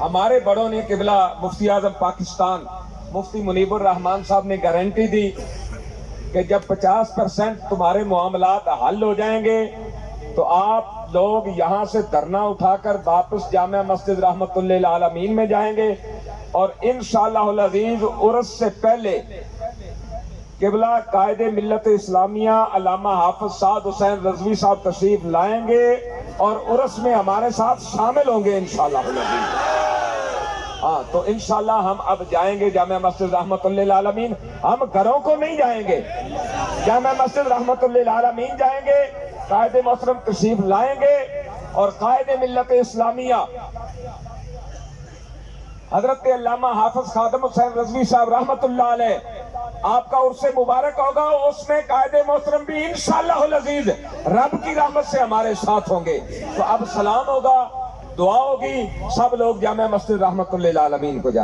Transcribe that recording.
ہمارے بڑوں نے قبلہ مفتی اعظم پاکستان مفتی منیب الرحمان صاحب نے گارنٹی دی کہ جب 50% تمہارے معاملات حل ہو جائیں گے تو آپ لوگ یہاں سے دھرنا اٹھا کر واپس جامع مسجد رحمت اللہ للعالمین میں جائیں گے، اور انشاءاللہ العزیز عرس سے پہلے قبلہ قائد ملت اسلامیہ علامہ حافظ سعد حسین رضوی صاحب تشریف لائیں گے اور عرس میں ہمارے ساتھ شامل ہوں گے انشاءاللہ العزیز۔ ہاں تو انشاءاللہ ہم اب جائیں گے جامع مسجد رحمت اللہ للعالمین، ہم گھروں کو نہیں جائیں گے، جامع مسجد رحمت اللہ للعالمین جائیں گے، قائد محترم تشریف لائیں گے، اور قائد ملت اسلامیہ حضرت علامہ حافظ خادم حسین رضوی صاحب رحمت اللہ علیہ آپ کا عرس مبارک ہوگا، اس میں قائد محترم بھی انشاءاللہ العزیز رب کی رحمت سے ہمارے ساتھ ہوں گے۔ تو اب سلام ہوگا، دعا ہوگی، سب لوگ جامع مسجد رحمت اللہ للعالمین کو جائیں۔